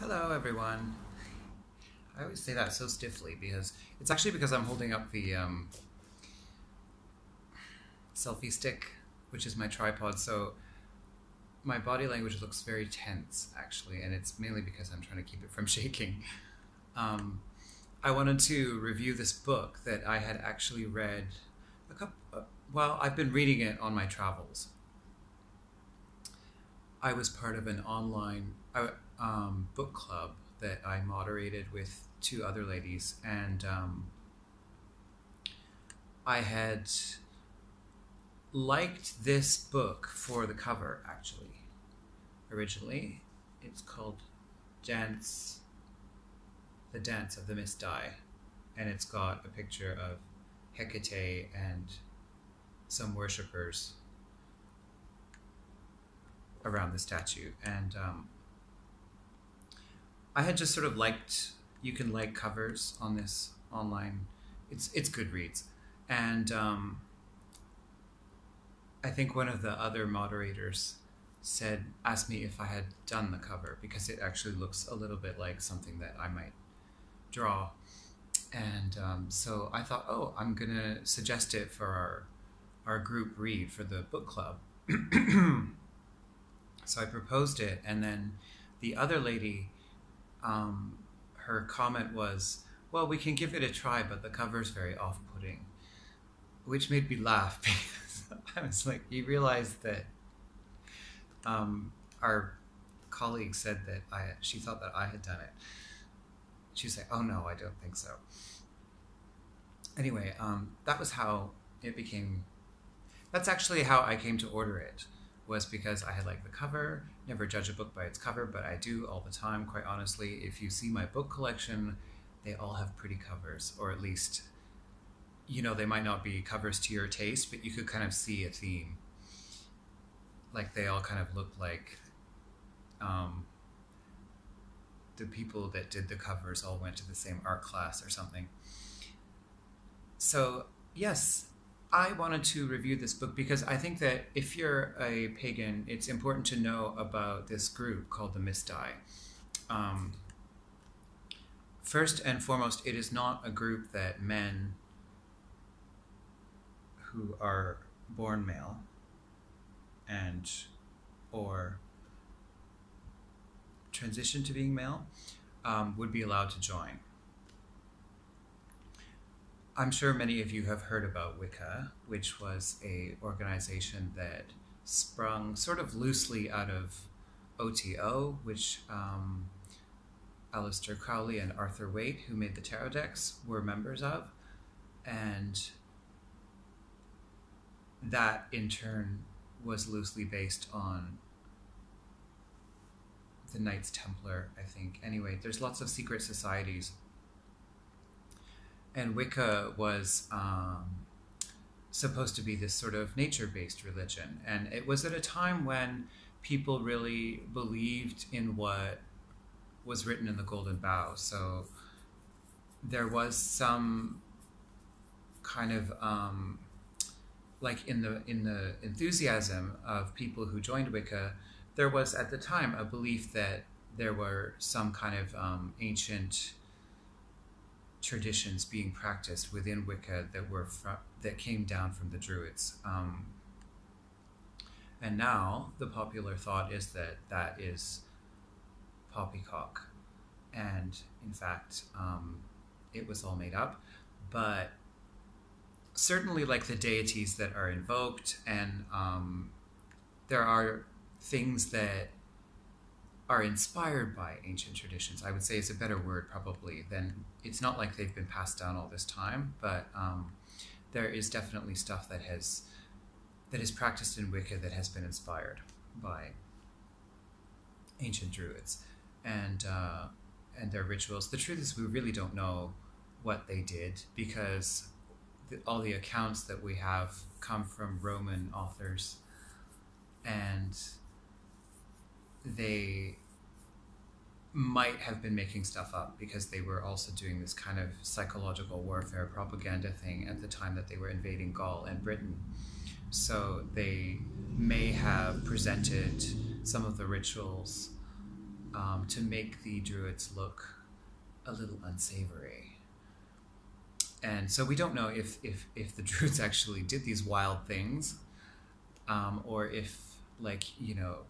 Hello, everyone. I always say that so stiffly because it's actually because I'm holding up the selfie stick, which is my tripod. So my body language looks very tense, actually, and it's mainly because I'm trying to keep it from shaking. Um, I wanted to review this book that I had actually read a couple. Well, I've been reading it on my travels. I was part of an online book club that I moderated with two other ladies, and I had liked this book for the cover, actually. Originally, it's called The Dance of the Mystai, and it's got a picture of Hecate and some worshippers around the statue, and I had just sort of liked. You can like covers on this online. It's Goodreads, and I think one of the other moderators asked me if I had done the cover because it actually looks a little bit like something that I might draw, and so I thought, oh, I'm gonna suggest it for our group read for the book club. So I proposed it, and then the other lady, her comment was, well, we can give it a try, but the cover's very off-putting, which made me laugh because I was like, you realize that our colleague said that she thought that I had done it. She's like, oh no, I don't think so. Anyway, that was how it became. That's actually how I came to order it, was because I had liked the cover. Never judge a book by its cover, but I do all the time, quite honestly. If you see my book collection, they all have pretty covers, or at least, they might not be covers to your taste, but you could kind of see a theme. Like they all kind of look like the people that did the covers all went to the same art class or something. So, yes, I wanted to review this book because I think that if you're a pagan, it's important to know about this group called the Mystai. First and foremost, it is not a group that men who are born male or transition to being male would be allowed to join. I'm sure many of you have heard about Wicca, which was a organization that sprung sort of loosely out of OTO, which Aleister Crowley and Arthur Waite, who made the tarot decks, were members of. And that, in turn, was loosely based on the Knights Templar, I think. Anyway, there's lots of secret societies. And Wicca was supposed to be this sort of nature-based religion. And it was at a time when people really believed in what was written in the Golden Bough. So there was some kind of like in the enthusiasm of people who joined Wicca, there was at the time a belief that there were some kind of ancient traditions being practiced within Wicca that came down from the Druids, and now the popular thought is that is poppycock, and in fact, it was all made up. But certainly, like the deities that are invoked, and there are things that are inspired by ancient traditions. I would say is a better word probably than, it's not like they've been passed down all this time, but there is definitely stuff that is practiced in Wicca that has been inspired by ancient Druids and their rituals. The truth is we really don't know what they did because all the accounts that we have come from Roman authors, and they might have been making stuff up because they were also doing this kind of psychological warfare propaganda thing at the time that they were invading Gaul and Britain. So they may have presented some of the rituals to make the druids look a little unsavory. And so we don't know if the druids actually did these wild things, or if, like, you know,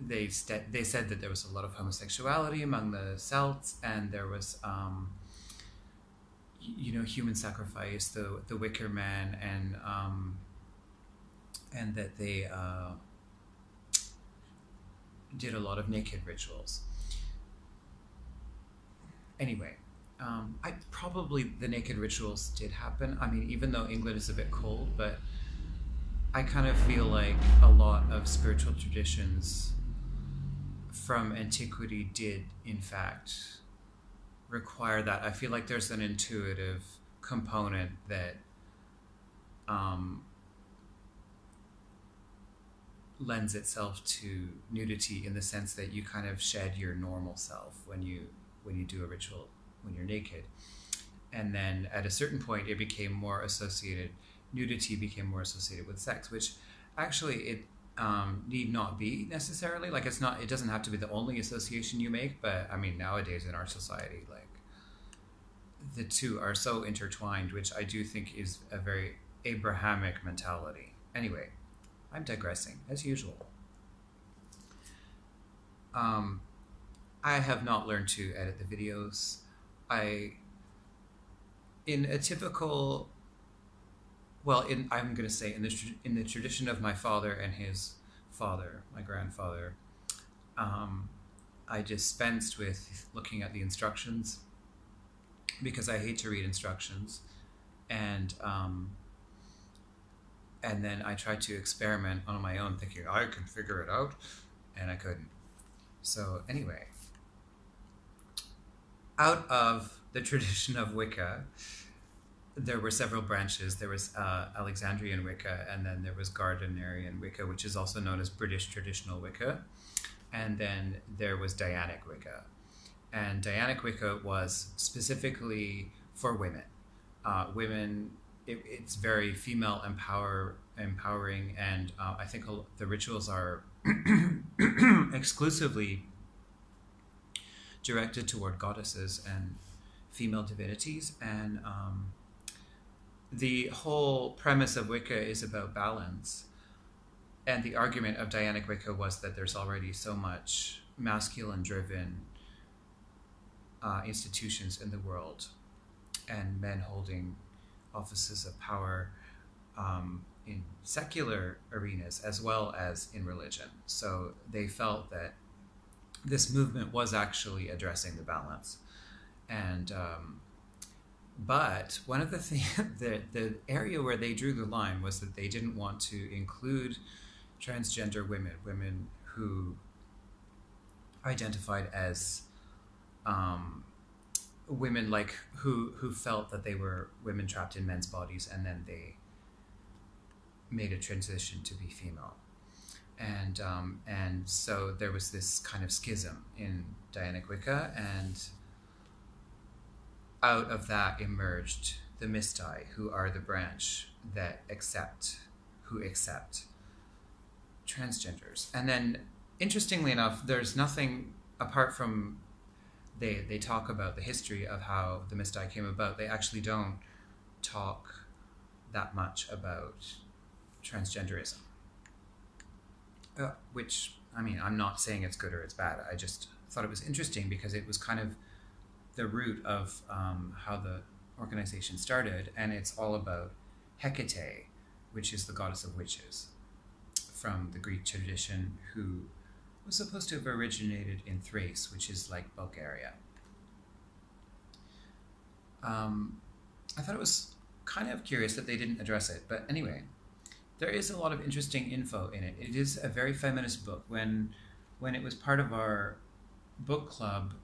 they said that there was a lot of homosexuality among the Celts, and there was, you know, human sacrifice, the Wicker Man, and that they did a lot of naked rituals. Anyway, probably the naked rituals did happen. I mean, even though England is a bit cold, but I kind of feel like a lot of spiritual traditions from antiquity did, in fact, require that. I feel like there's an intuitive component that lends itself to nudity, in the sense that you kind of shed your normal self when you do a ritual when you're naked. And then at a certain point it became more associated, nudity became more associated with sex, which actually it need not be necessarily. Like, it doesn't have to be the only association you make, but I mean, nowadays in our society, like, the two are so intertwined, which I do think is a very Abrahamic mentality. Anyway, I'm digressing as usual. I have not learned to edit the videos. In a typical, I'm going to say in the tradition of my father and his father, my grandfather, I dispensed with looking at the instructions because I hate to read instructions, and then I tried to experiment on my own, thinking I could figure it out, and I couldn't. So anyway, out of the tradition of Wicca, there were several branches. There was Alexandrian Wicca, and then there was Gardnerian Wicca, which is also known as British traditional Wicca, and then there was Dianic Wicca. And Dianic Wicca was specifically for women. It's very female empowering, and I think the rituals are exclusively directed toward goddesses and female divinities. And the whole premise of Wicca is about balance. And the argument of Dianic Wicca was that there's already so much masculine-driven institutions in the world, and men holding offices of power in secular arenas as well as in religion. So they felt that this movement was actually addressing the balance. And but one of the things, the area where they drew the line was that they didn't want to include transgender women who identified as women, like who felt that they were women trapped in men's bodies, and then they made a transition to be female. And so there was this kind of schism in Dianic Wicca, and out of that emerged the Mystai, who are the branch that accept transgenders. And then, interestingly enough, there's nothing apart from they talk about the history of how the Mystai came about. They actually don't talk that much about transgenderism. Which, I mean, I'm not saying it's good or it's bad. I just thought it was interesting because it was kind of the root of how the organization started, and it's all about Hecate, which is the goddess of witches from the Greek tradition, who was supposed to have originated in Thrace, which is like Bulgaria. I thought it was kind of curious that they didn't address it, but anyway, there is a lot of interesting info in it. It is a very feminist book. When it was part of our book club,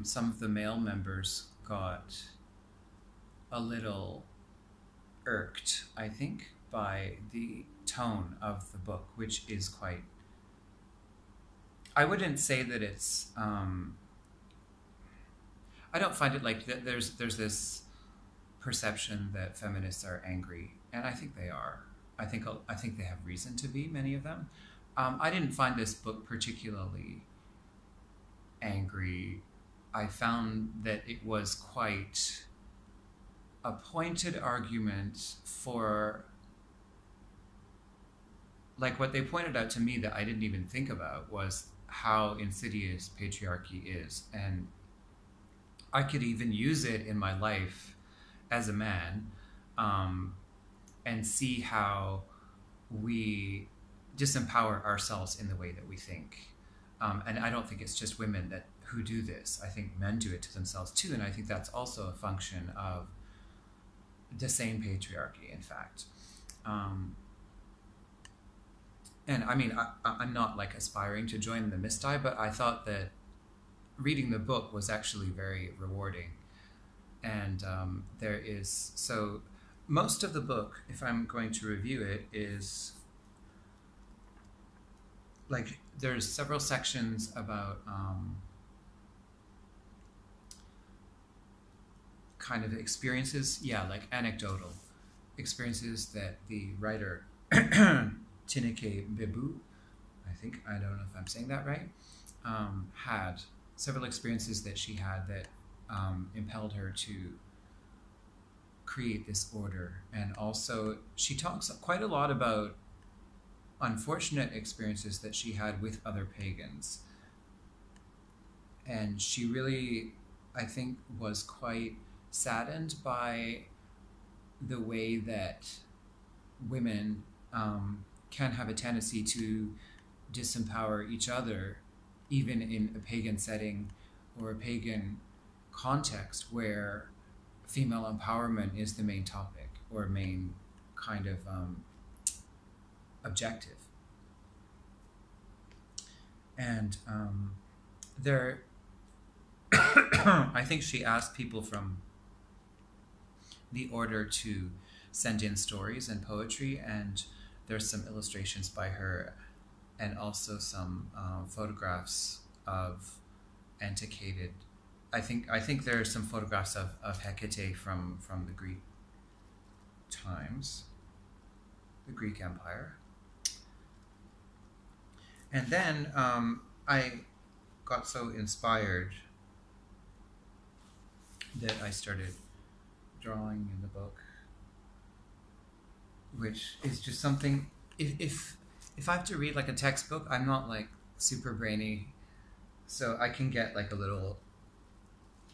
some of the male members got a little irked, I think, by the tone of the book, which is quite... I wouldn't say that it's... I don't find it like that. There's this perception that feminists are angry, and I think they are. I think they have reason to be, many of them. I didn't find this book particularly angry. I found that it was quite a pointed argument for, like, what they pointed out to me that I didn't even think about was how insidious patriarchy is. And I could even use it in my life as a man, and see how we disempower ourselves in the way that we think. And I don't think it's just women who do this. I think men do it to themselves too. And I think that's also a function of the same patriarchy, in fact. And I mean, I'm not like aspiring to join the Mystai, but I thought that reading the book was actually very rewarding. And so most of the book, if I'm going to review it, is like there's several sections about kind of experiences, like anecdotal experiences that the writer Tineke Bebu, I don't know if I'm saying that right, had several experiences that she had that impelled her to create this order. And also she talks quite a lot about unfortunate experiences that she had with other pagans. And she really, I think, was quite saddened by the way that women can have a tendency to disempower each other, even in a pagan setting or a pagan context where female empowerment is the main topic or main kind of objective. And I think she asked people from the order to send in stories and poetry, and there's some illustrations by her and also some photographs of antiquated. I think there are some photographs of Hecate from the Greek times, the Greek Empire. And then I got so inspired that I started drawing in the book, which is just something, if I have to read like a textbook, I'm not like super brainy, so I can get like a little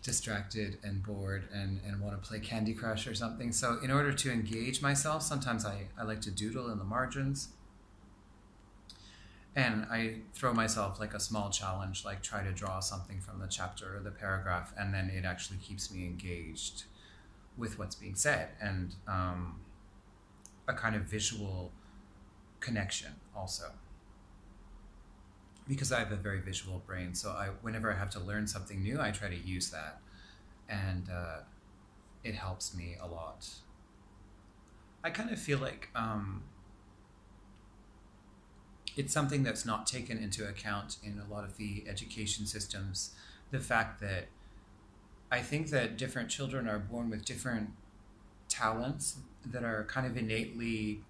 distracted and bored and want to play Candy Crush or something. So in order to engage myself, sometimes I like to doodle in the margins. And I throw myself like a small challenge, like try to draw something from the chapter or the paragraph, and then it actually keeps me engaged with what's being said, and a kind of visual connection also. Because I have a very visual brain, so whenever I have to learn something new, I try to use that, and it helps me a lot. I kind of feel like it's something that's not taken into account in a lot of the education systems, the fact that I think that different children are born with different talents that are kind of innately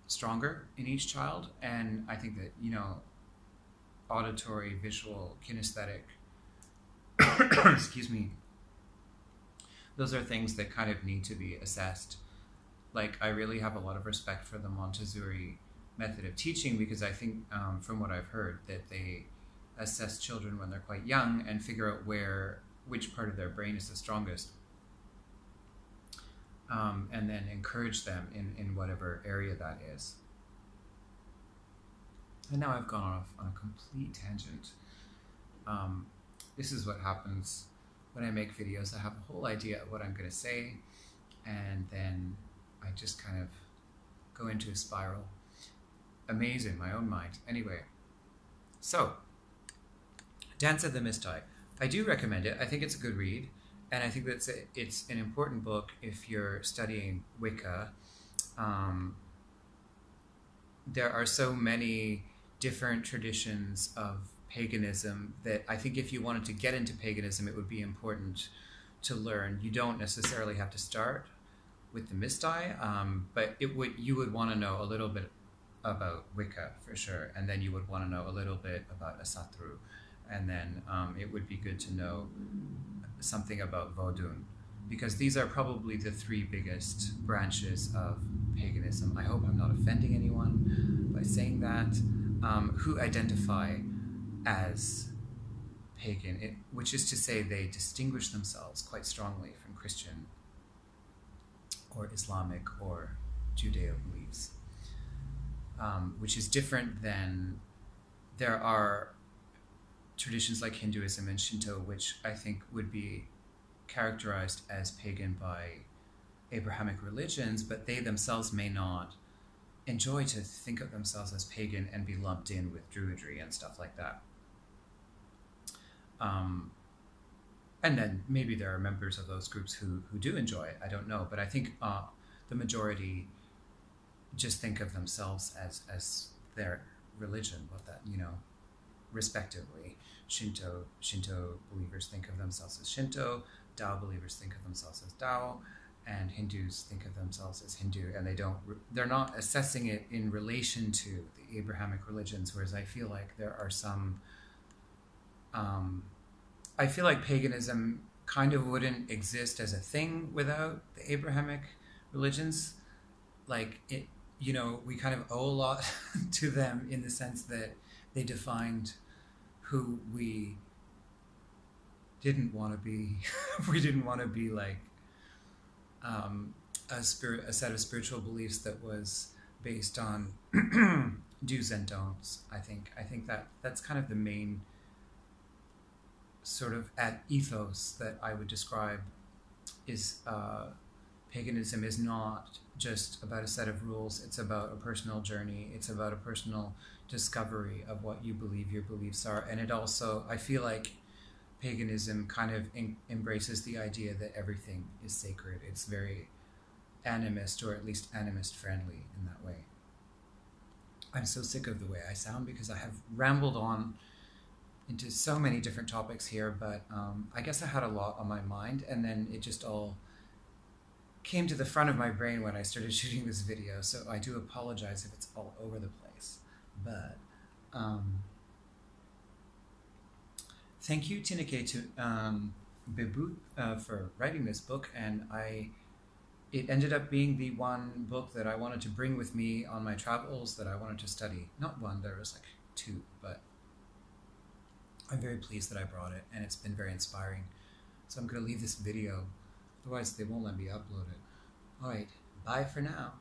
stronger in each child. And I think that, auditory, visual, kinesthetic, excuse me, those are things that kind of need to be assessed. Like, I really have a lot of respect for the Montessori method of teaching, because I think, from what I've heard, that they assess children when they're quite young and figure out which part of their brain is the strongest, and then encourage them in whatever area that is. And now I've gone off on a complete tangent. This is what happens when I make videos. I have a whole idea of what I'm going to say, and then I just kind of go into a spiral. Amazing, my own mind. Anyway, so Dance Mystai. I do recommend it. I think it's a good read, and I think that it's an important book if you're studying Wicca. There are so many different traditions of paganism that I think if you wanted to get into paganism, it would be important to learn. You don't necessarily have to start with the Mystai, but you would want to know a little bit about Wicca for sure, and then you would want to know a little bit about Asatru, and then it would be good to know something about Vodun, because these are probably the three biggest branches of paganism. I hope I'm not offending anyone by saying that, who identify as pagan, which is to say they distinguish themselves quite strongly from Christian or Islamic or Judeo beliefs, which is different than there are traditions like Hinduism and Shinto, which I think would be characterized as pagan by Abrahamic religions, but they themselves may not enjoy to think of themselves as pagan and be lumped in with Druidry and stuff like that. And then maybe there are members of those groups who do enjoy it. I don't know, but I think the majority just think of themselves as their religion, what that, respectively. Shinto believers think of themselves as Shinto, Tao believers think of themselves as Tao, and Hindus think of themselves as Hindu, and they're not assessing it in relation to the Abrahamic religions, whereas I feel like there are some, I feel like paganism kind of wouldn't exist as a thing without the Abrahamic religions. Like it, we kind of owe a lot to them in the sense that they defined who we didn't want to be. We didn't want to be like a set of spiritual beliefs that was based on do's and don'ts. I think that's kind of the main sort of ethos that I would describe is paganism is not just about a set of rules. It's about a personal journey. It's about a personal discovery of what you believe your beliefs are. And it also, I feel like paganism kind of embraces the idea that everything is sacred. It's very animist, or at least animist friendly in that way. I'm so sick of the way I sound because I have rambled on into so many different topics here, but I guess I had a lot on my mind, and then it just all came to the front of my brain when I started shooting this video, so I do apologize if it's all over the place. But thank you, Tineke Bebut, for writing this book, and it ended up being the one book that I wanted to bring with me on my travels, that I wanted to study. Not one, there was like two, but I'm very pleased that I brought it, and it's been very inspiring. So I'm going to leave this video, otherwise they won't let me upload it. All right, bye for now.